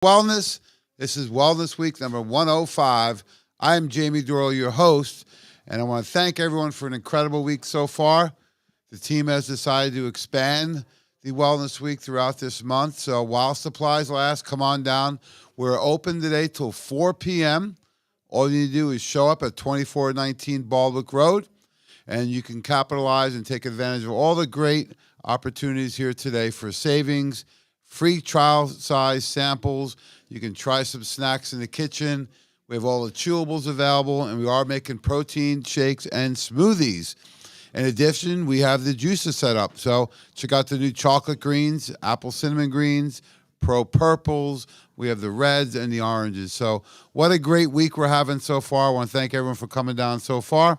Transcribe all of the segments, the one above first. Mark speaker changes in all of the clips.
Speaker 1: Wellness. This is Wellness Week number 105. I am Jamie Dorley, your host, and I want to thank everyone for an incredible week so far. The team has decided to expand the Wellness Week throughout this month, so while supplies last, come on down. We're open today till 4 p.m. All you need to do is show up at 2419 Baldwick Road, and you can capitalize and take advantage of all the great opportunities here today for savings, free trial size samples. You can try some snacks in the kitchen. We have all the chewables available, and we are making protein shakes and smoothies. In addition, we have the juices set up. So check out the new chocolate greens, apple cinnamon greens, pro purples. We have the reds and the oranges. So what a great week we're having so far. I want to thank everyone for coming down so far.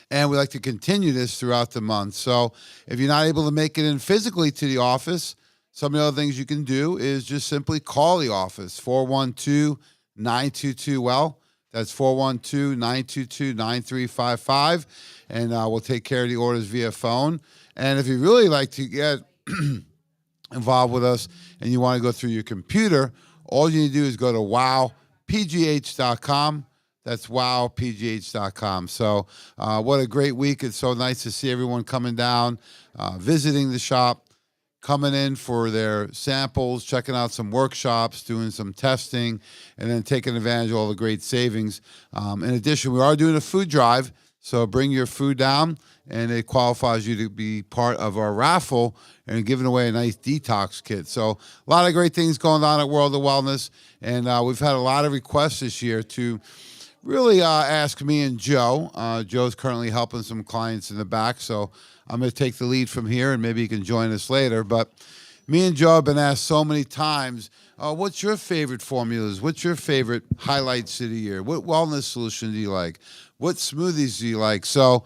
Speaker 1: And we'd like to continue this throughout the month. So if you're not able to make it in physically to the office, some of the other things you can do is just simply call the office, 412-922-WELL. That's 412-922-9355. And we'll take care of the orders via phone. And if you really like to get involved with us and you want to go through your computer, all you need to do is go to wowpgh.com. That's wowpgh.com. So what a great week. It's so nice to see everyone coming down, visiting the shop, coming in for their samples, checking out some workshops, doing some testing, and then taking advantage of all the great savings. In addition, we are doing a food drive, so bring your food down, and it qualifies you to be part of our raffle and giving away a nice detox kit. So a lot of great things going on at World of Wellness, and we've had a lot of requests this year to really ask me and Joe. Joe's currently helping some clients in the back, so I'm going to take the lead from here, and maybe you can join us later. But me and Joe have been asked so many times, what's your favorite formulas? What's your favorite highlights of the year? What wellness solution do you like? What smoothies do you like? So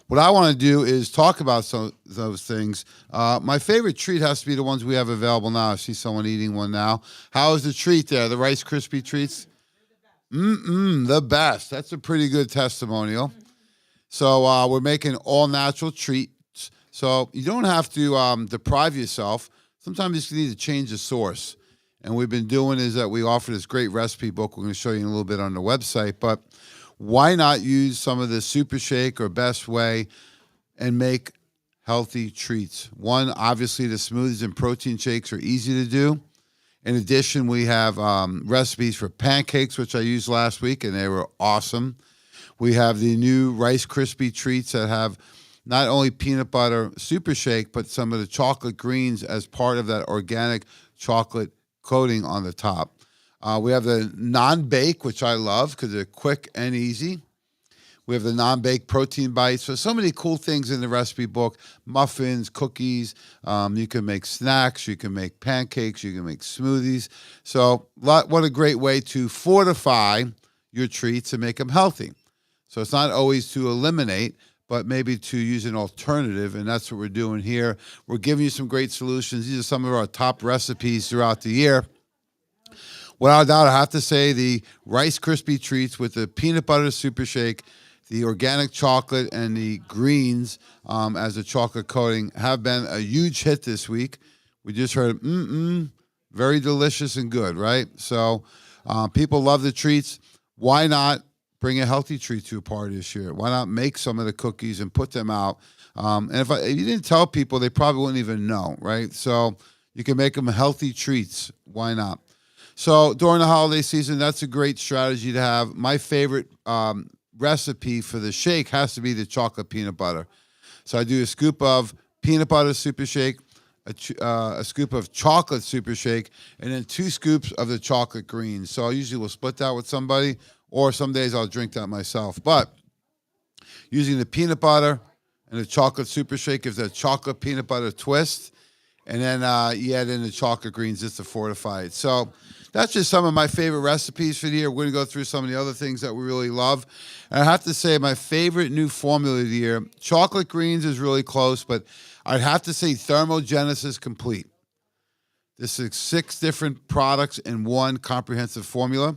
Speaker 1: what I want to do is talk about some of those things. My favorite treat has to be the ones we have available now. I see someone eating one now. How is the treat there? The Rice Krispie treats? The best. That's a pretty good testimonial. So we're making all natural treats. So you don't have to deprive yourself. Sometimes you just need to change the source. And what we've been doing is that we offer this great recipe book. We're going to show you in a little bit on the website. But why not use some of the Super Shake or Best Way and make healthy treats? One, obviously, the smoothies and protein shakes are easy to do. In addition, we have recipes for pancakes, which I used last week, and they were awesome. We have the new Rice Krispie treats that have not only peanut butter super shake, but some of the chocolate greens as part of that organic chocolate coating on the top. We have the non-bake, which I love because they're quick and easy. We have the non-bake protein bites. So many cool things in the recipe book. Muffins, cookies. You can make snacks. You can make pancakes. You can make smoothies. So what a great way to fortify your treats and make them healthy. So it's not always to eliminate, but maybe to use an alternative, and that's what we're doing here. We're giving you some great solutions. These are some of our top recipes throughout the year. Without a doubt, I have to say the Rice Krispie treats with the peanut butter super shake, the organic chocolate, and the greens as a chocolate coating have been a huge hit this week. We just heard, very delicious and good, right? So people love the treats. Why not bring a healthy treat to a party this year? Why not make some of the cookies and put them out? And if you didn't tell people, they probably wouldn't even know, right? So you can make them healthy treats. Why not? So during the holiday season, that's a great strategy to have. My favorite recipe for the shake has to be the chocolate peanut butter. So I do a scoop of peanut butter super shake, a scoop of chocolate super shake, and then 2 scoops of the chocolate greens. So I usually will split that with somebody, or some days I'll drink that myself. But using the peanut butter and the chocolate super shake gives that chocolate peanut butter twist. And then you add in the chocolate greens just to fortify it. So that's just some of my favorite recipes for the year. We're going to go through some of the other things that we really love. And I have to say my favorite new formula of the year, chocolate greens is really close, but I'd have to say Thermogenesis Complete. This is 6 different products in one comprehensive formula.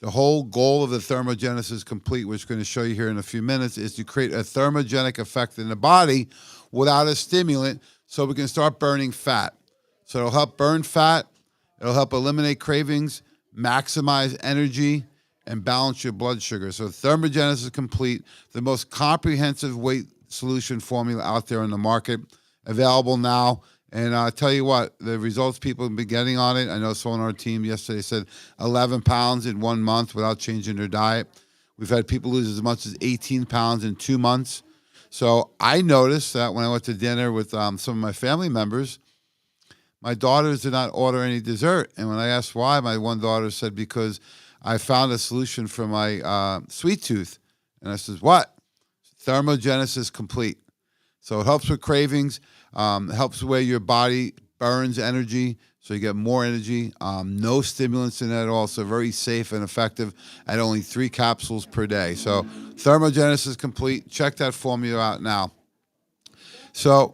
Speaker 1: The whole goal of the Thermogenesis Complete, which we're going to show you here in a few minutes, is to create a thermogenic effect in the body without a stimulant so we can start burning fat. So it'll help burn fat. It'll help eliminate cravings, maximize energy, and balance your blood sugar. So Thermogenesis Complete, the most comprehensive weight solution formula out there in the market, available now. And I'll tell you what, the results people have been getting on it, I know someone on our team yesterday said 11 pounds in 1 month without changing their diet. We've had people lose as much as 18 pounds in 2 months. So I noticed that when I went to dinner with some of my family members, my daughters did not order any dessert. And when I asked why, my one daughter said, because I found a solution for my sweet tooth. And I said, what? Thermogenesis Complete. So it helps with cravings, helps the way your body burns energy, so you get more energy. No stimulants in it at all, so very safe and effective at only 3 capsules per day. So Thermogenesis Complete. Check that formula out now. So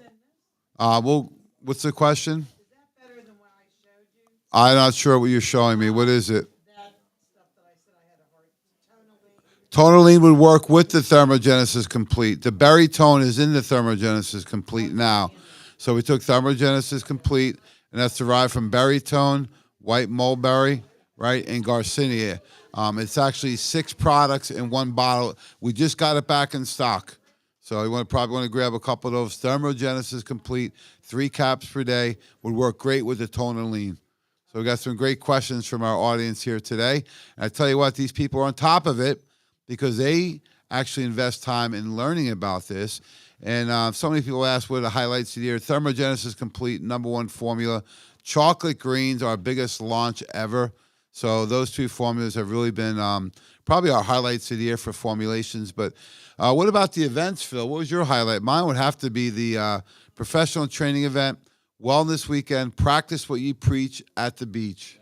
Speaker 1: what's the question?
Speaker 2: Is that better than what I showed you?
Speaker 1: I'm not sure what you're showing me. What is it?
Speaker 2: That stuff that I said I had a heart.
Speaker 1: Tonaline would work with the Thermogenesis Complete. The berry tone is in the Thermogenesis Complete now. So we took Thermogenesis Complete, and that's derived from berry tone, white mulberry, right, and Garcinia. It's actually 6 products in 1 bottle. We just got it back in stock. So you probably want to grab a couple of those. Thermogenesis Complete, 3 caps per day, would work great with the Tonaline. So we got some great questions from our audience here today. And I tell you what, these people are on top of it because they actually invest time in learning about this. And so many people ask what are the highlights of the year. Thermogenesis Complete, #1 formula. Chocolate greens, our biggest launch ever. So those 2 formulas have really been probably our highlights of the year for formulations. But what about the events, Phil? What was your highlight? Mine would have to be the professional training event, wellness weekend, practice what you preach at the beach.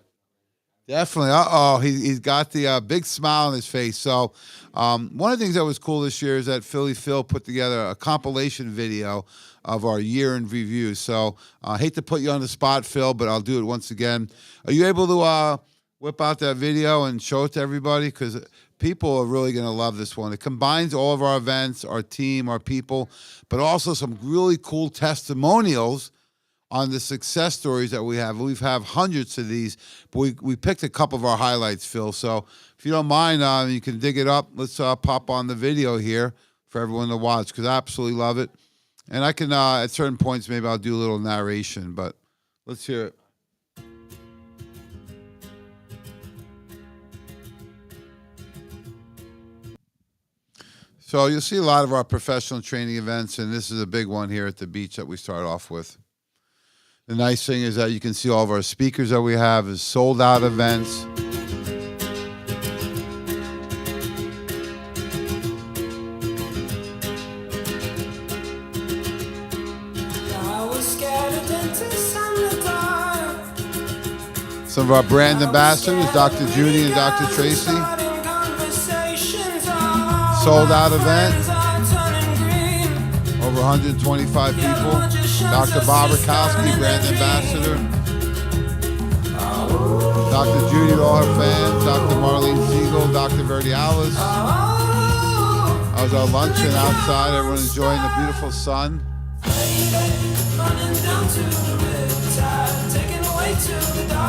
Speaker 1: Definitely. He's got the big smile on his face. So one of the things that was cool this year is that Phil put together a compilation video of our year in review. So I hate to put you on the spot, Phil, but I'll do it once again. Are you able to whip out that video and show it to everybody? Because people are really going to love this one. It combines all of our events, our team, our people, but also some really cool testimonials on the success stories that we have. We've had hundreds of these, but we picked a couple of our highlights, Phil. So if you don't mind, you can dig it up. Let's pop on the video here for everyone to watch because I absolutely love it. And I can, at certain points, maybe I'll do a little narration, but let's hear it. So you'll see a lot of our professional training events, and this is a big one here at the beach that we start off with. The nice thing is that you can see all of our speakers that we have is sold out events. Some of our brand ambassadors, Dr. Judy and Dr. Tracy. Sold out event. Over 125 people. Dr. Bob Rakowski, brand ambassador. Dr. Judy, all her fans. Dr. Marlene Siegel, Dr. Verdialis. I was our luncheon outside. Everyone enjoying the beautiful sun.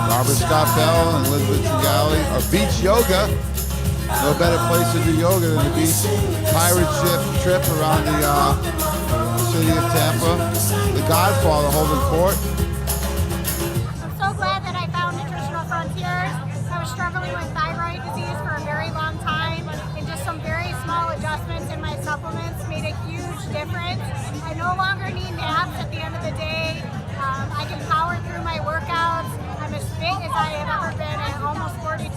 Speaker 1: Robert Scott Bell and Elizabeth Trigali. Our beach yoga. No better place to do yoga than the beach. Pirate ship trip around the city of Tampa. The Godfather holding court.
Speaker 3: I'm so glad that I found Nutritional Frontiers. I was struggling with thyroid disease for a very long time, and just some very small adjustments in my supplements made a huge difference. I no longer need naps at the end of the day. I can power through my workouts. I'm as fit as I have ever been at almost 42.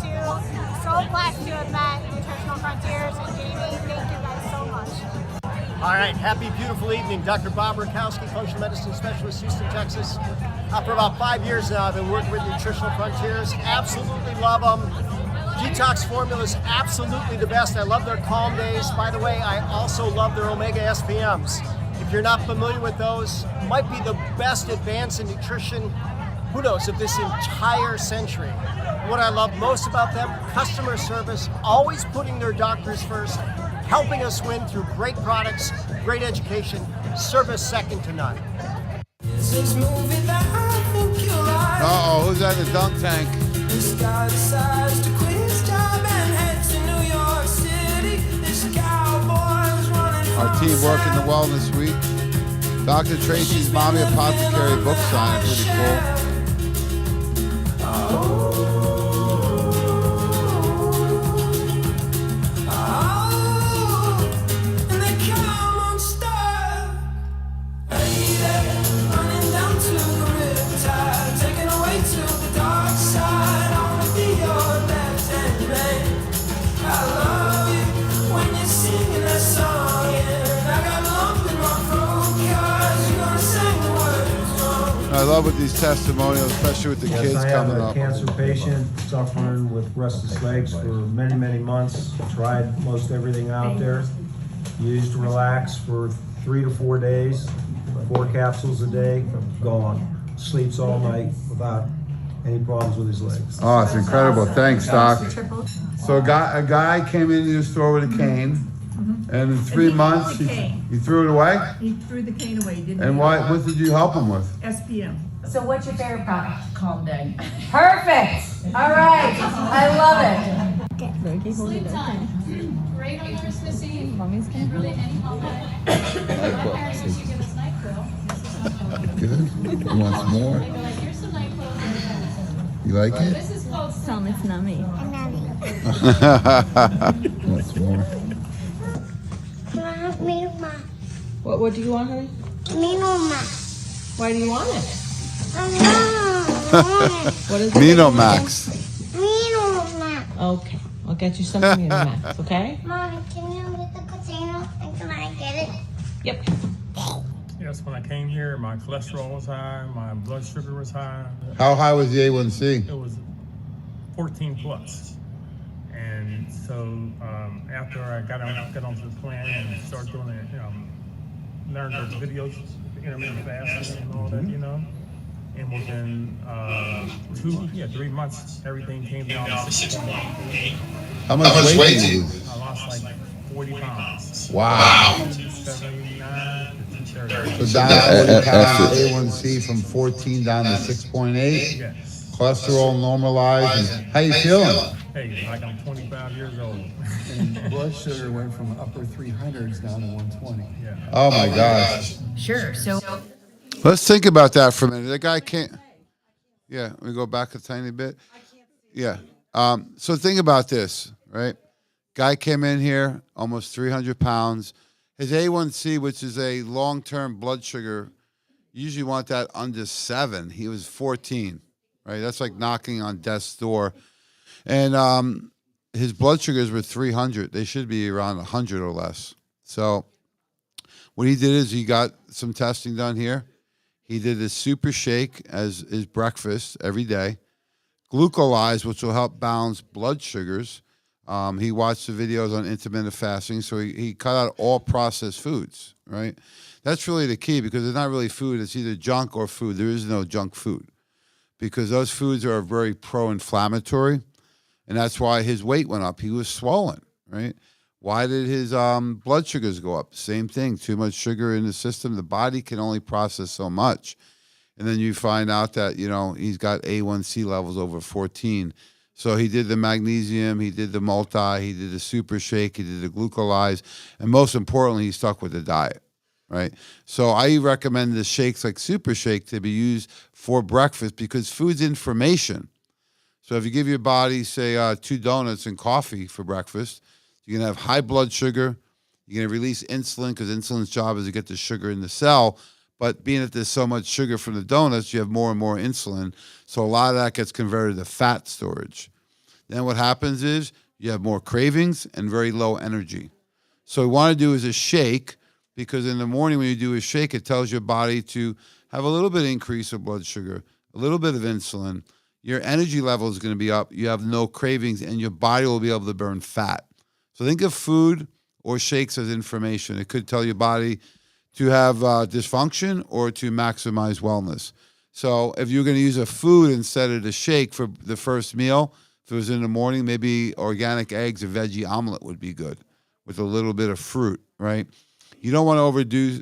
Speaker 3: So blessed to have met Nutritional Frontiers, and Jamie, thank you guys so much.
Speaker 4: All right, happy, beautiful evening. Dr. Bob Rakowski, Functional Medicine Specialist, Houston, Texas. For about 5 years now, I've been working with Nutritional Frontiers. Absolutely love them. Detox formula is absolutely the best. I love their calm days. By the way, I also love their Omega SPMs. If you're not familiar with those, might be the best advance in nutrition, who knows, of this entire century. What I love most about them, customer service, always putting their doctors first, helping us win through great products, great education, service second to none.
Speaker 5: This movie that I think you like.
Speaker 1: Uh-oh, who's at the dunk tank?
Speaker 5: This guy decides to quit his job and head to New York City. This cowboy's running
Speaker 1: Our
Speaker 5: from
Speaker 1: team working the
Speaker 5: South.
Speaker 1: wellness week. Dr. Tracy's Mommy Apothecary book sign, pretty cool.
Speaker 5: And they come unstuck. Hey there, running down to the riptide, taken away to the dark side. I wanna be your left-hand man. I love you when you're singing that song, and I got a lump in my throat 'cause you're gonna sing the words wrong.
Speaker 1: I love with these testimonials, especially with the
Speaker 6: Yes,
Speaker 1: kids
Speaker 6: I have
Speaker 1: coming
Speaker 6: a
Speaker 1: up.
Speaker 6: cancer patient suffering with restless legs for many, many months. Tried most everything out there. Used Relax for 3 to 4 days, 4 capsules a day, gone. Sleeps all night without any problems with his legs.
Speaker 1: Oh, it's incredible. Thanks, Doc. So a guy came into your store with a cane, and in 3 months, he threw it away?
Speaker 7: He threw the cane away, didn't he?
Speaker 1: And what did you help him with?
Speaker 7: SPM.
Speaker 8: So what's your favorite product? Calm down. Perfect. All right. I love it.
Speaker 9: Sleep time. Great on nurse Missy. Mommy's can really any home. Parents used to give us NyQuil.
Speaker 1: Good. You want some more?
Speaker 9: They go like, here's some NyQuil.
Speaker 1: You like it?
Speaker 9: This is called
Speaker 10: Tell me it's not me.
Speaker 1: Want some more?
Speaker 8: What do you want, honey? Why do you want it? What is it?
Speaker 1: Mino Max.
Speaker 8: Okay. I'll get you some Max, okay?
Speaker 3: Mommy, can you get the potato and can I get it?
Speaker 8: Yep.
Speaker 11: Yes, when I came here, my cholesterol was high, my blood sugar was high.
Speaker 1: How high was the A1C?
Speaker 11: It was 14 plus. And so after I got onto the plan and started doing it, learned those videos, intermittent fasting and all that, And within 3 months, everything came down to 6.8.
Speaker 1: How much weight did you lose?
Speaker 11: I lost like 40 pounds.
Speaker 1: Wow.
Speaker 11: 279 to 230.
Speaker 1: So down 40 pounds, A1C from 14 down to 6.8.
Speaker 11: Yes.
Speaker 1: Cholesterol normalized. And how you feeling?
Speaker 11: Hey, like I'm 25 years old.
Speaker 12: And blood sugar went from upper 300s down to 120.
Speaker 11: Yeah.
Speaker 1: Oh my gosh.
Speaker 8: Sure. So
Speaker 1: Let's think about that for a minute. The guy can't. Yeah, we go back a tiny bit. Yeah. So think about this, right? Guy came in here, almost 300 pounds. His A1C, which is a long-term blood sugar, you usually want that under 7. He was 14, right? That's like knocking on death's door. And his blood sugars were 300. They should be around 100 or less. So what he did is he got some testing done here. He did a super shake as his breakfast every day. Glucolyze, which will help balance blood sugars. He watched the videos on intermittent fasting, so he cut out all processed foods, right? That's really the key because it's not really food. It's either junk or food. There is no junk food because those foods are very pro-inflammatory, and that's why his weight went up. He was swollen, right? Why did his blood sugars go up? Same thing, too much sugar in the system. The body can only process so much. And then you find out that, he's got A1C levels over 14. So he did the magnesium, he did the multi, he did the super shake, he did the glucolyze, and most importantly, he stuck with the diet, right? So I recommend the shakes like super shake to be used for breakfast because food's information. So if you give your body, say, 2 donuts and coffee for breakfast, you're going to have high blood sugar. You're going to release insulin because insulin's job is to get the sugar in the cell. But being that there's so much sugar from the donuts, you have more and more insulin. So a lot of that gets converted to fat storage. Then what happens is you have more cravings and very low energy. So what we want to do is a shake because in the morning when you do a shake, it tells your body to have a little bit of increase of blood sugar, a little bit of insulin. Your energy level is going to be up. You have no cravings and your body will be able to burn fat. So think of food or shakes as information. It could tell your body to have dysfunction or to maximize wellness. So if you're going to use a food instead of the shake for the first meal, if it was in the morning, maybe organic eggs or veggie omelet would be good with a little bit of fruit, right? You don't want to overdo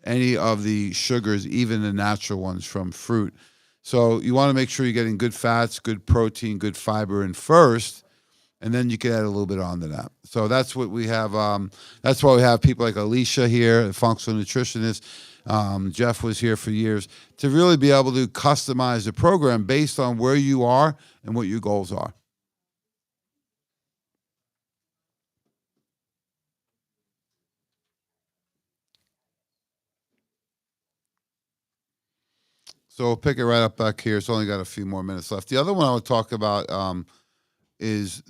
Speaker 1: any of the sugars, even the natural ones from fruit. So you want to make sure you're getting good fats, good protein, good fiber in first, and then you can add a little bit onto that. So that's what we have. That's why we have people like Alicia here, a functional nutritionist. Jeff was here for years to really be able to customize the program based on where you are and what your goals are. So we'll pick it right up back here. It's only got a few more minutes left. The other one I would talk about is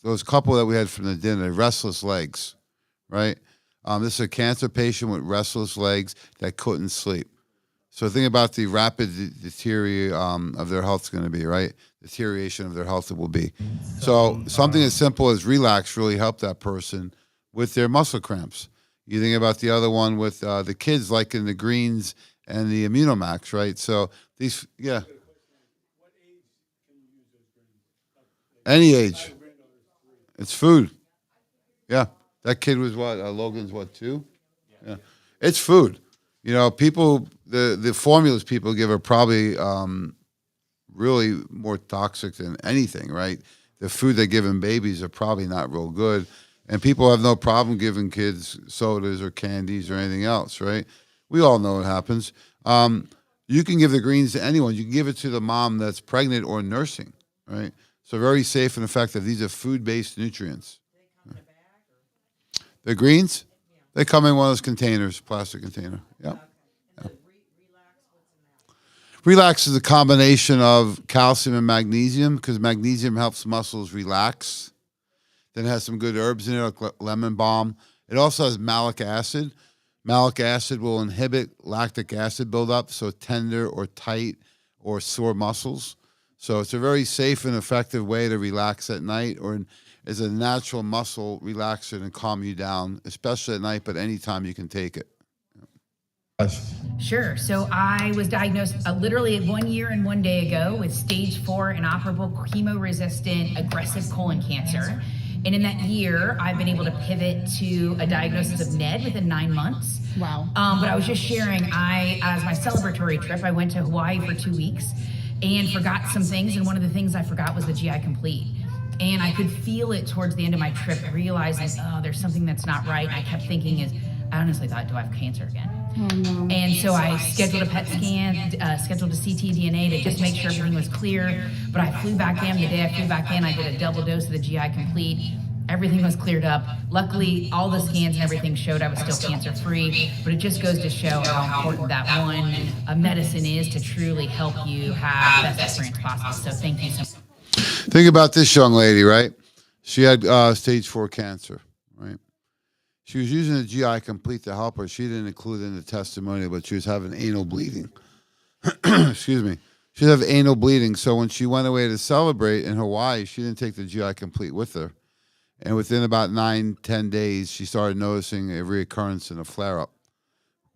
Speaker 1: those couple that we had from the dinner, restless legs, right? This is a cancer patient with restless legs that couldn't sleep. So think about the rapid deterioration of their health is going to be, right? Deterioration of their health it will be. So something as simple as relax really helped that person with their muscle cramps. You think about the other one with the kids like in the greens and the Immunomax, right? So these, yeah. Any age. It's food. Yeah. That kid was what? Logan's what, 2? Yeah. It's food. You know, people, the formulas people give are probably really more toxic than anything, right? The food they give in babies are probably not real good. And people have no problem giving kids sodas or candies or anything else, right? We all know what happens. You can give the greens to anyone. You can give it to the mom that's pregnant or nursing, right? So very safe and effective. These are food-based nutrients. The greens, they come in one of those containers, plastic container. Yep. Yep. Relax is a combination of calcium and magnesium because magnesium helps muscles relax. Then it has some good herbs in it, like lemon balm. It also has malic acid. Malic acid will inhibit lactic acid buildup, so tender or tight or sore muscles. So it's a very safe and effective way to relax at night, or is a natural muscle relaxer and calm you down, especially at night, but anytime you can take it.
Speaker 8: Sure. So I was diagnosed literally 1 year and 1 day ago with stage 4 inoperable chemo-resistant aggressive colon cancer. And in that year, I've been able to pivot to a diagnosis of NED within 9 months.
Speaker 9: Wow.
Speaker 8: But I was just sharing, as my celebratory trip, I went to Hawaii for 2 weeks and forgot some things. And one of the things I forgot was the GI Complete. And I could feel it towards the end of my trip, realizing, oh, there's something that's not right. And I kept thinking, I honestly thought, do I have cancer again?
Speaker 9: Oh, no.
Speaker 8: And so I scheduled a PET scan, scheduled a ctDNA to just make sure everything was clear. But I flew back in. The day I flew back in, I did a double dose of the GI Complete. Everything was cleared up. Luckily, all the scans and everything showed I was still cancer-free. But it just goes to show how important that one medicine is to truly help you have the best experience possible. So thank you so much.
Speaker 1: Think about this young lady, right? She had stage 4 cancer, right? She was using the GI Complete to help her. She didn't include it in the testimony, but she was having anal bleeding. Excuse me. She was having anal bleeding. So when she went away to celebrate in Hawaii, she didn't take the GI Complete with her. And within about 9-10 days, she started noticing a reoccurrence and a flare-up.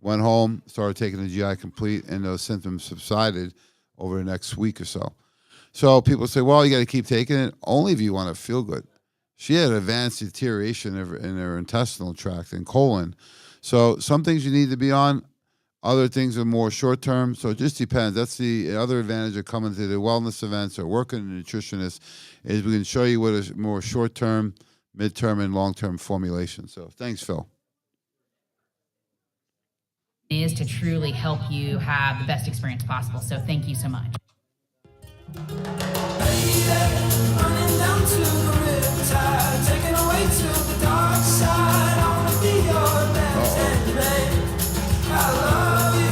Speaker 1: Went home, started taking the GI Complete, and those symptoms subsided over the next week or so. So people say, well, you got to keep taking it only if you want to feel good. She had advanced deterioration in her intestinal tract and colon. So some things you need to be on. Other things are more short-term. So it just depends. That's the other advantage of coming to the wellness events or working with a nutritionist is we can show you what is more short-term, mid-term, and long-term formulation. So thanks, Phil.
Speaker 8: Is to truly help you have the best experience possible. So thank you so much.
Speaker 5: Running down to the riptide, taken away to the dark side. I wanna be your left-hand man. I love you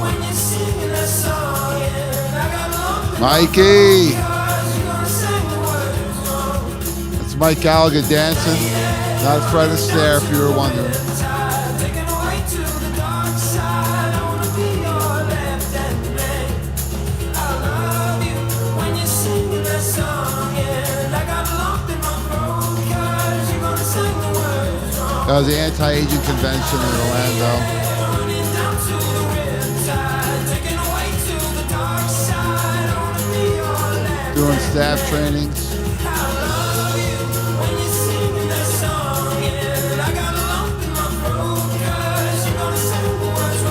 Speaker 5: when you're singing that song, and I got love
Speaker 1: Mikey!
Speaker 5: because you're gonna sing the words wrong.
Speaker 1: That's Mike Gallagher dancing, not Fred Astaire, if you were wondering.
Speaker 5: Riptide, taken away to the dark side. I wanna be your left-hand man. I love you when you're singing that song, and I got lump in my throat because you're gonna sing the words wrong.
Speaker 1: That was the anti-aging convention in Orlando.
Speaker 5: Running down to the riptide, taken away to the dark side. I wanna be your left.
Speaker 1: Doing staff trainings.
Speaker 5: I love you when you're singing that song, and I got a lump in my throat because you're gonna sing the words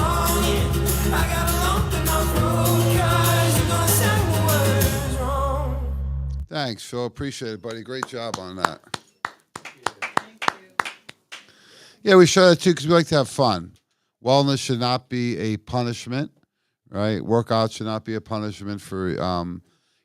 Speaker 1: Thanks, Phil. Appreciate it, buddy. Great job on that. Yeah, we show that too because we like to have fun. Wellness should not be a punishment, right? Workout should not be a punishment for,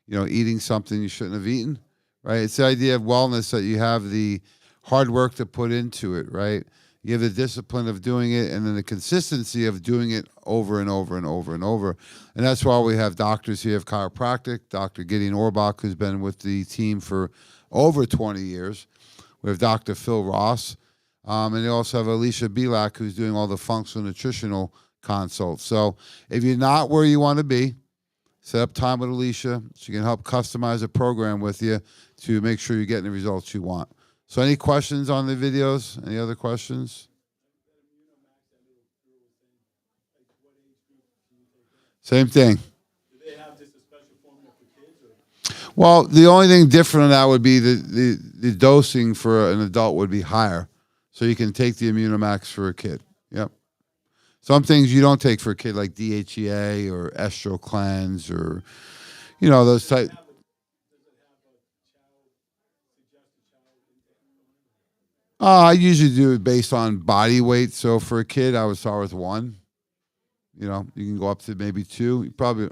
Speaker 1: eating something you shouldn't have eaten, right? It's the idea of wellness that you have the hard work to put into it, right? You have the discipline of doing it and then the consistency of doing it over and over and over and over. And that's why we have doctors here of chiropractic, Dr. Gideon Orbach, who's been with the team for over 20 years. We have Dr. Phil Ross. And they also have Alicia Belak, who's doing all the functional nutritional consults. So if you're not where you want to be, set up time with Alicia. She can help customize a program with you to make sure you're getting the results you want. So any questions on the videos? Any other questions? Same thing. Well, the only thing different on that would be the dosing for an adult would be higher. So you can take the Immunomax for a kid. Yep. Some things you don't take for a kid like DHEA or Estro Cleanse or, those type. I usually do it based on body weight. So for a kid, I would start with 1. You can go up to maybe 2. You probably.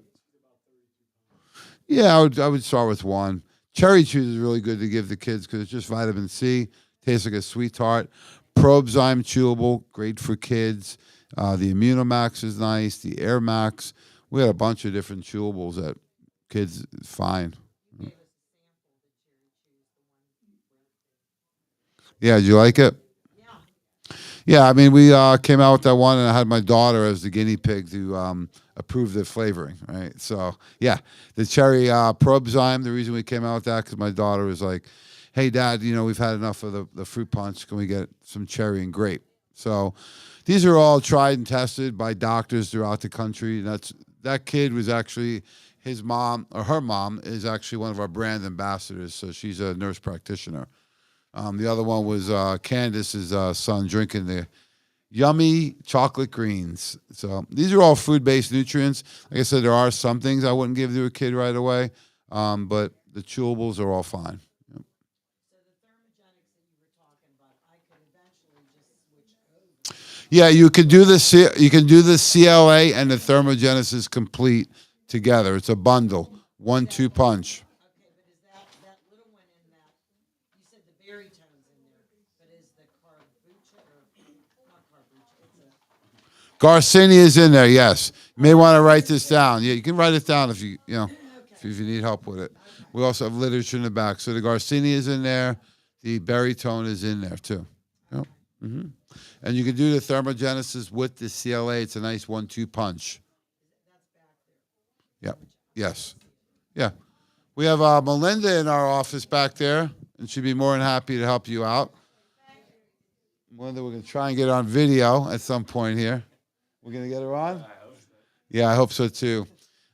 Speaker 1: Yeah, I would start with 1. Cherry juice is really good to give the kids because it's just vitamin C. Tastes like a sweet tart. Probzyme chewable, great for kids. The Immunomax is nice. The Air Max. We had a bunch of different chewables that kids fine. Yeah, did you like it? Yeah, I mean, we came out with that one, and I had my daughter as the guinea pig to approve the flavoring, right? So, yeah, the cherry Probzyme, the reason we came out with that, because my daughter was like, hey, Dad, we've had enough of the fruit punch. Can we get some cherry and grape? So these are all tried and tested by doctors throughout the country. That kid was actually, his mom, or her mom, is actually one of our brand ambassadors, so she's a nurse practitioner. The other one was Candace's son drinking the yummy chocolate greens. So these are all food-based nutrients. Like I said, there are some things I wouldn't give to a kid right away, but the chewables are all fine. Yep. Yeah, you can do the CLA and the thermogenesis complete together. It's a bundle, 1-2 punch. Garcinia is in there, yes. You may want to write this down. Yeah, you can write it down if you need help with it. We also have literature in the back. So the Garcinia is in there. The Berrytone is in there too. Yep. Mm-hmm. And you can do the thermogenesis with the CLA. It's a nice 1-2 punch. Yep. Yes. Yeah. We have Melinda in our office back there, and she'd be more than happy to help you out. Melinda, we're going to try and get on video at some point here. We're going to get her on? Yeah, I hope so too.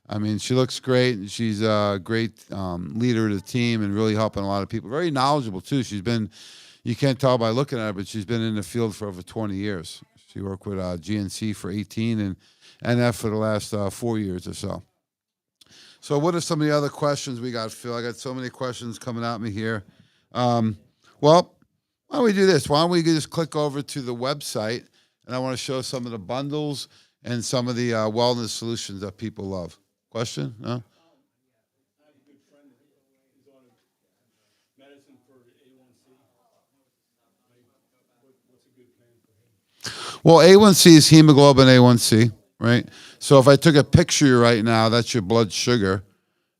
Speaker 1: I mean, she looks great, and she's a great leader of the team and really helping a lot of people. Very knowledgeable too. She's been, you can't tell by looking at her, but she's been in the field for over 20 years. She worked with GNC for 18 and NF for the last 4 years or so. So what are some of the other questions we got, Phil? I got so many questions coming at me here. Well, why don't we do this? Why don't we just click over to the website, and I want to show some of the bundles and some of the wellness solutions that people love. Question? No? Well, A1C is hemoglobin A1C, right? So if I took a picture right now, that's your blood sugar,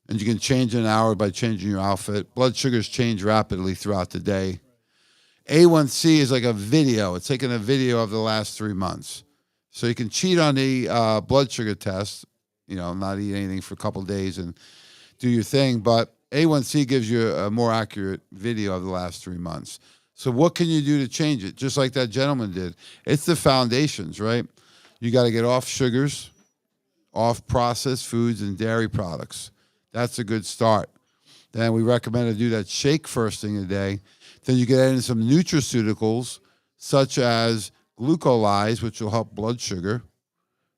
Speaker 1: and you can change in an hour by changing your outfit. Blood sugars change rapidly throughout the day. A1C is like a video. It's taking a video of the last 3 months. So you can cheat on the blood sugar test, not eat anything for a couple of days and do your thing. But A1C gives you a more accurate video of the last 3 months. So what can you do to change it? Just like that gentleman did. It's the foundations, right? You got to get off sugars, off processed foods and dairy products. That's a good start. Then we recommend to do that shake first thing of the day. Then you get in some nutraceuticals such as glucolyze, which will help blood sugar,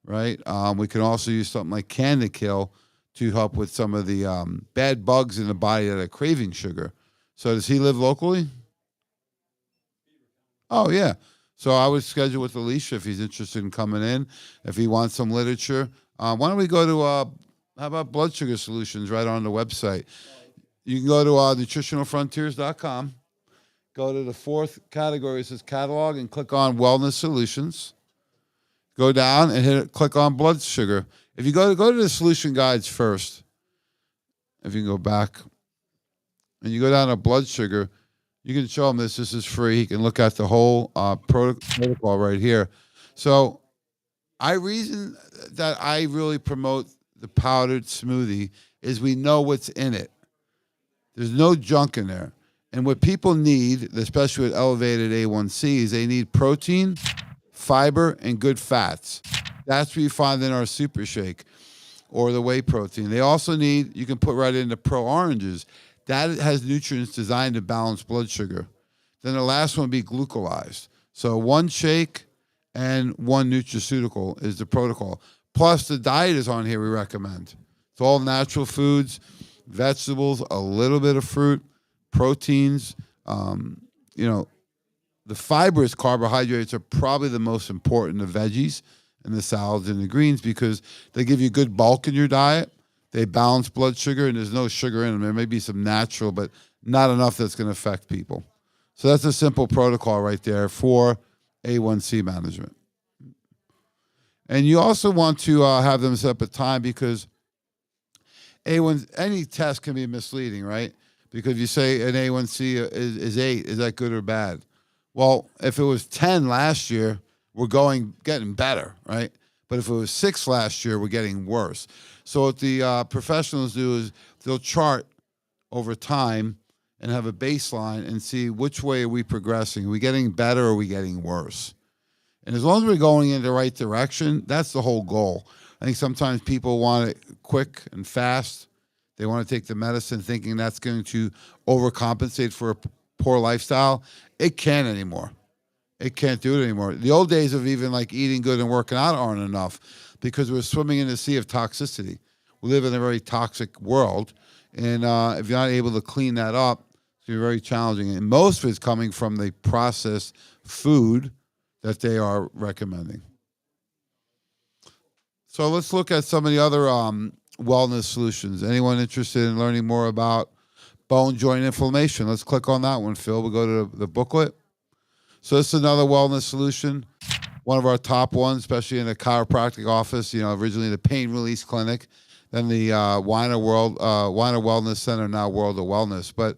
Speaker 1: right? We can also use something like Cannakill to help with some of the bad bugs in the body that are craving sugar. So does he live locally? Oh, yeah. So I would schedule with Alicia if he's interested in coming in, if he wants some literature. Why don't we go to, how about blood sugar solutions right on the website? You can go to nutritionalfrontiers.com, go to the fourth category, it says catalog, and click on wellness solutions. Go down and click on blood sugar. If you go to the solution guides first, if you can go back, and you go down to blood sugar, you can show him this. This is free. He can look at the whole protocol right here. So reason that I really promote the powdered smoothie is we know what's in it. There's no junk in there. And what people need, especially with elevated A1Cs, they need protein, fiber, and good fats. That's what you find in our super shake or the whey protein. They also need, you can put right into Pro Oranges. That has nutrients designed to balance blood sugar. Then the last one would be glucose. So one shake and one nutraceutical is the protocol. Plus the diet is on here we recommend. It's all natural foods, vegetables, a little bit of fruit, proteins. The fibrous carbohydrates are probably the most important, the veggies and the salads and the greens, because they give you good bulk in your diet. They balance blood sugar, and there's no sugar in them. There may be some natural, but not enough that's going to affect people. So that's a simple protocol right there for A1C management. And you also want to have them set up a time, because any test can be misleading, right? Because if you say an A1C is 8, is that good or bad? Well, if it was 10 last year, we're getting better, right? But if it was 6 last year, we're getting worse. So what the professionals do is they'll chart over time and have a baseline and see which way are we progressing. Are we getting better or are we getting worse? And as long as we're going in the right direction, that's the whole goal. I think sometimes people want it quick and fast. They want to take the medicine thinking that's going to overcompensate for a poor lifestyle. It can't anymore. It can't do it anymore. The old days of even like eating good and working out aren't enough, because we're swimming in a sea of toxicity. We live in a very toxic world, and if you're not able to clean that up, it's going to be very challenging. And most of it's coming from the processed food that they are recommending. So let's look at some of the other wellness solutions. Anyone interested in learning more about bone joint inflammation? Let's click on that one, Phil. We'll go to the booklet. So this is another wellness solution, one of our top ones, especially in a chiropractic office. Originally the Pain Release Clinic, then the Weiner Wellness Center, now World of Wellness. But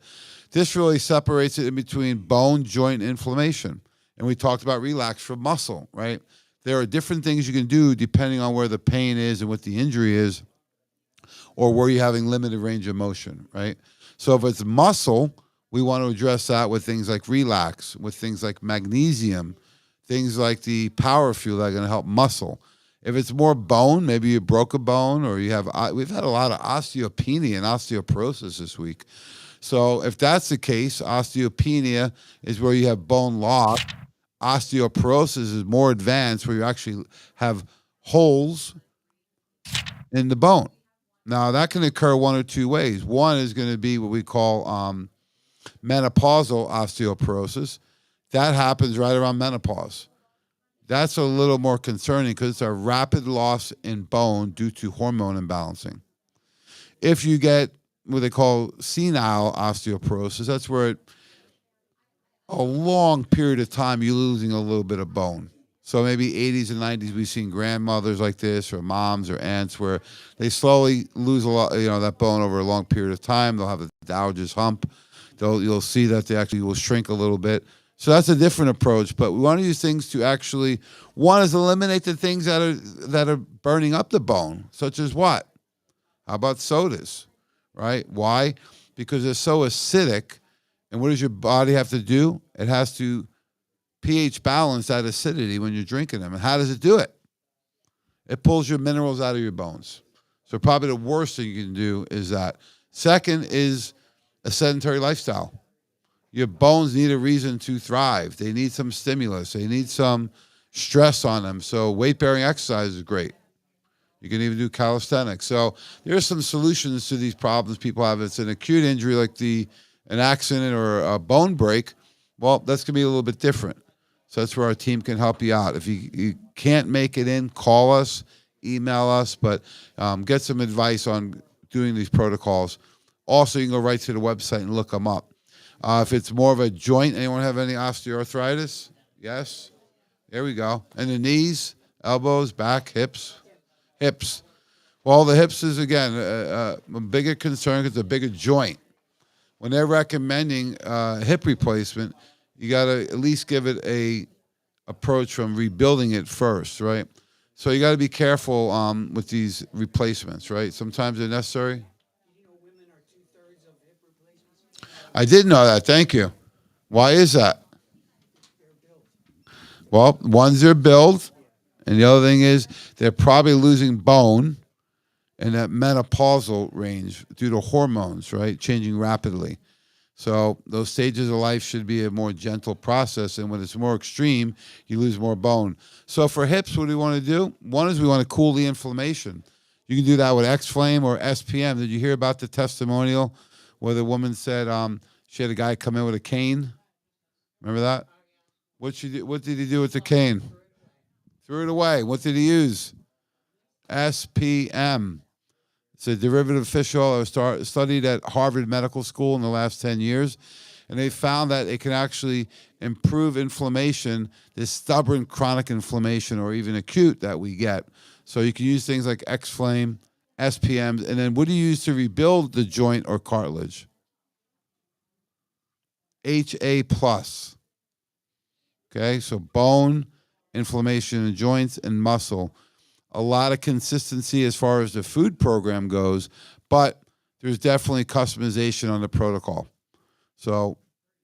Speaker 1: this really separates it in between bone joint inflammation. And we talked about relax for muscle, right? There are different things you can do depending on where the pain is and what the injury is, or where you're having limited range of motion, right? So if it's muscle, we want to address that with things like relax, with things like magnesium, things like the power fuel that are going to help muscle. If it's more bone, maybe you broke a bone, or we've had a lot of osteopenia and osteoporosis this week. So if that's the case, osteopenia is where you have bone loss. Osteoporosis is more advanced, where you actually have holes in the bone. Now, that can occur one or two ways. One is going to be what we call menopausal osteoporosis. That happens right around menopause. That's a little more concerning, because it's a rapid loss in bone due to hormone imbalancing. If you get what they call senile osteoporosis, that's where a long period of time you're losing a little bit of bone. So maybe 80s and 90s, we've seen grandmothers like this, or moms or aunts, where they slowly lose a lot, that bone over a long period of time. They'll have a Dowger's hump. You'll see that they actually will shrink a little bit. So that's a different approach. But we want to use things to actually, one is eliminate the things that are burning up the bone, such as what? How about sodas, right? Why? Because they're so acidic. And what does your body have to do? It has to pH balance that acidity when you're drinking them. And how does it do it? It pulls your minerals out of your bones. So probably the worst thing you can do is that. Second is a sedentary lifestyle. Your bones need a reason to thrive. They need some stimulus. They need some stress on them. So weight-bearing exercise is great. You can even do calisthenics. So there's some solutions to these problems people have. It's an acute injury like an accident or a bone break. Well, that's going to be a little bit different. So that's where our team can help you out. If you can't make it in, call us, email us, but get some advice on doing these protocols. Also, you can go right to the website and look them up. If it's more of a joint, anyone have any osteoarthritis? Yes? There we go. And the knees, elbows, back, hips. Well, the hips is, again, a bigger concern because it's a bigger joint. When they're recommending hip replacement, you got to at least give it a approach from rebuilding it first, right? So you got to be careful with these replacements, right? Sometimes they're necessary. I did know that. Thank you. Why is that? Well, one's their build, and the other thing is they're probably losing bone in that menopausal range due to hormones, right? Changing rapidly. So those stages of life should be a more gentle process, and when it's more extreme, you lose more bone. So for hips, what do we want to do? One is we want to cool the inflammation. You can do that with X-Flame or SPM. Did you hear about the testimonial where the woman said she had a guy come in with a cane? Remember that? What did he do with the cane? Threw it away. What did he use? SPM. It's a derivative fish oil that was studied at Harvard Medical School in the last 10 years. And they found that it can actually improve inflammation, this stubborn chronic inflammation or even acute that we get. So you can use things like X-Flame, SPMs, and then what do you use to rebuild the joint or cartilage? HA+. Okay, so bone, inflammation in joints, and muscle. A lot of consistency as far as the food program goes, but there's definitely customization on the protocol. So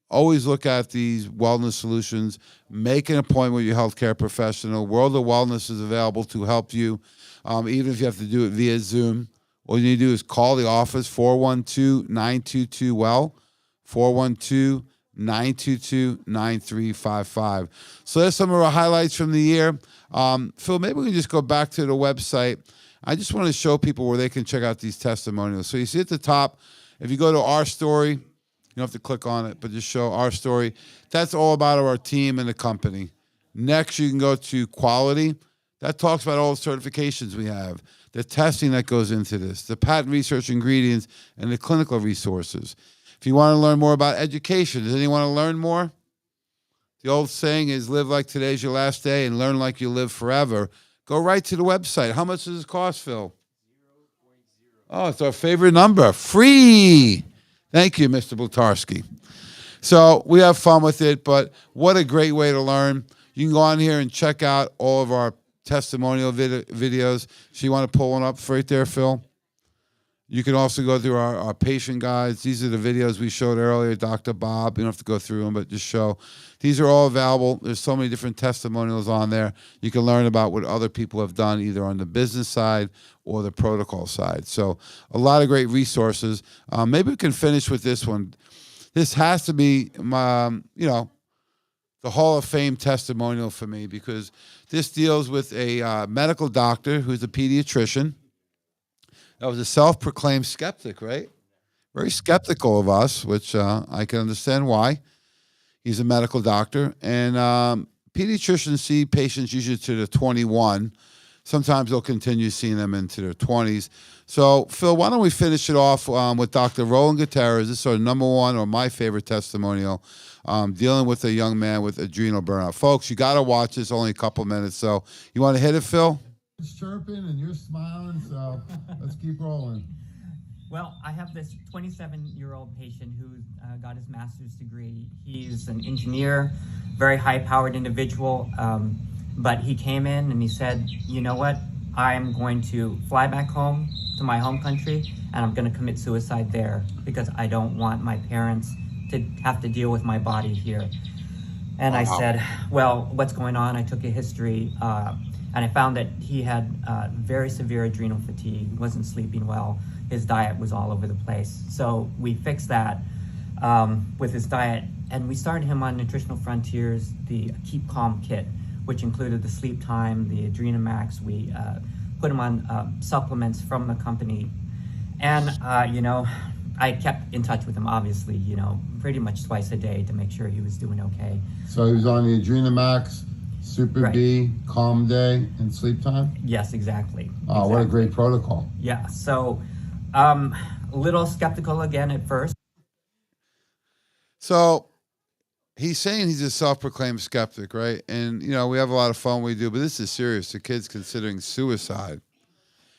Speaker 1: always look at these wellness solutions. Make an appointment with your healthcare professional. World of Wellness is available to help you, even if you have to do it via Zoom. All you need to do is call the office, 412-922-WELL, 412-922-9355. So that's some of our highlights from the year. Phil, maybe we can just go back to the website. I just want to show people where they can check out these testimonials. So you see at the top, if you go to our story, you don't have to click on it, but just show our story. That's all about our team and the company. Next, you can go to quality. That talks about all the certifications we have, the testing that goes into this, the patent research ingredients, and the clinical resources. If you want to learn more about education, does anyone want to learn more? The old saying is live like today's your last day and learn like you live forever. Go right to the website. How much does this cost, Phil? 0.0. Oh, it's our favorite number. Free. Thank you, Mr. Bultarski. So we have fun with it, but what a great way to learn. You can go on here and check out all of our testimonial videos. So you want to pull one up right there, Phil? You can also go through our patient guides. These are the videos we showed earlier, Dr. Bob. You don't have to go through them, but just show. These are all available. There's so many different testimonials on there. You can learn about what other people have done either on the business side or the protocol side. So a lot of great resources. Maybe we can finish with this one. This has to be my, the Hall of Fame testimonial for me because this deals with a medical doctor who's a pediatrician. That was a self-proclaimed skeptic, right? Very skeptical of us, which I can understand why. He's a medical doctor. And pediatricians see patients usually to the 21. Sometimes they'll continue seeing them into their 20s. So, Phil, why don't we finish it off with Dr. Roland Gutierrez. This is our number one or my favorite testimonial, dealing with a young man with adrenal burnout. Folks, you got to watch this, only a couple minutes. So you want to hit it, Phil?
Speaker 7: It's chirping and you're smiling, so let's keep rolling.
Speaker 10: Well, I have this 27-year-old patient who got his master's degree. He's an engineer, very high-powered individual, but he came in and he said, you know what, I'm going to fly back home to my home country and I'm going to commit suicide there because I don't want my parents to have to deal with my body here. And I said, well, what's going on? I took a history, and I found that he had very severe adrenal fatigue, wasn't sleeping well. His diet was all over the place. So we fixed that with his diet, and we started him on Nutritional Frontiers, the Keep Calm kit, which included the sleep time, the Adrenamax. We put him on supplements from the company. And, I kept in touch with him, obviously, pretty much twice a day to make sure he was doing okay.
Speaker 1: So he was on the Adrenamax, Super
Speaker 10: Right.
Speaker 1: B, Calm Day, and Sleep Time?
Speaker 10: Yes, exactly.
Speaker 1: Oh, what a great protocol.
Speaker 10: Yeah, so a little skeptical again at first.
Speaker 1: So he's saying he's a self-proclaimed skeptic, right? And, we have a lot of fun we do, but this is serious. The kid's considering suicide.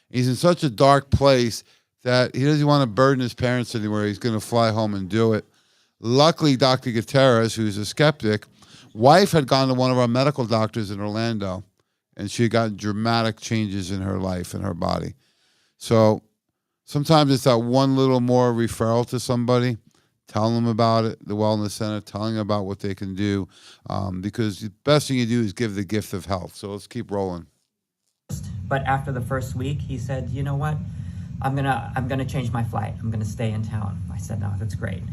Speaker 1: He's in such a dark place that he doesn't want to burden his parents anymore. He's going to fly home and do it. Luckily, Dr. Gutierrez, who's a skeptic, wife had gone to one of our medical doctors in Orlando, and she had gotten dramatic changes in her life and her body. So sometimes it's that one little more referral to somebody, telling them about it, the wellness center, telling them about what they can do, because the best thing you do is give the gift of health. So let's keep rolling.
Speaker 10: But after the first week, he said, you know what? I'm gonna change my flight. I'm gonna stay in town. I said, no, that's great.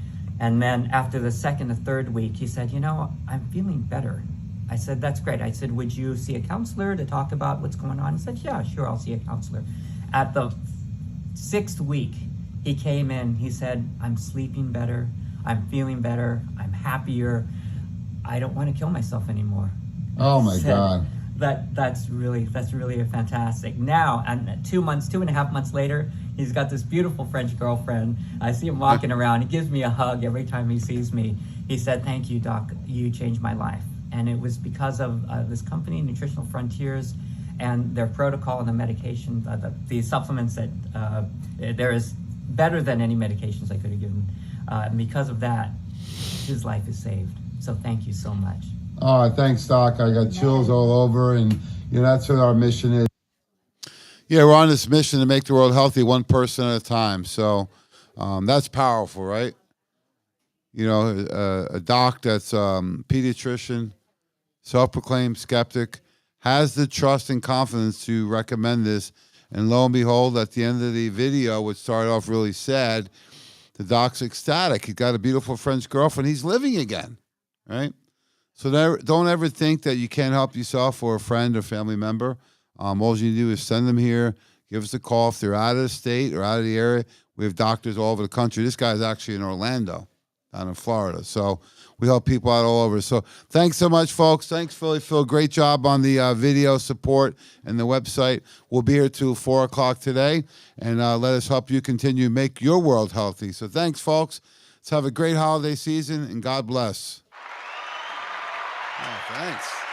Speaker 10: And then after the second or third week, he said, I'm feeling better. I said, that's great. I said, would you see a counselor to talk about what's going on? He said, yeah, sure, I'll see a counselor. At the 6th week, he came in, he said, I'm sleeping better, I'm feeling better, I'm happier, I don't want to kill myself anymore.
Speaker 1: Oh my God.
Speaker 10: That's really a fantastic. Now, and 2.5 months later, he's got this beautiful French girlfriend. I see him walking around. He gives me a hug every time he sees me. He said, thank you, Doc, you changed my life. And it was because of this company, Nutritional Frontiers, and their protocol and the medication, the supplements that there is better than any medications I could have given. And because of that, his life is saved. So thank you so much.
Speaker 1: Oh, thanks, Doc. I got chills all over, and that's what our mission is. Yeah, we're on this mission to make the world healthy, one person at a time. So that's powerful, right? A doc that's pediatrician, self-proclaimed skeptic, has the trust and confidence to recommend this. And lo and behold, at the end of the video, which started off really sad, the doc's ecstatic. He's got a beautiful French girlfriend. He's living again, right? So don't ever think that you can't help yourself or a friend or family member. All you do is send them here, give us a call. If they're out of the state or out of the area, we have doctors all over the country. This guy's actually in Orlando, down in Florida. So we help people out all over. So thanks so much, folks. Thanks, Philly Phil. Great job on the video support and the website. We'll be here till 4 o'clock today, and let us help you continue to make your world healthy. So thanks, folks. Let's have a great holiday season, and God bless. Oh, thanks.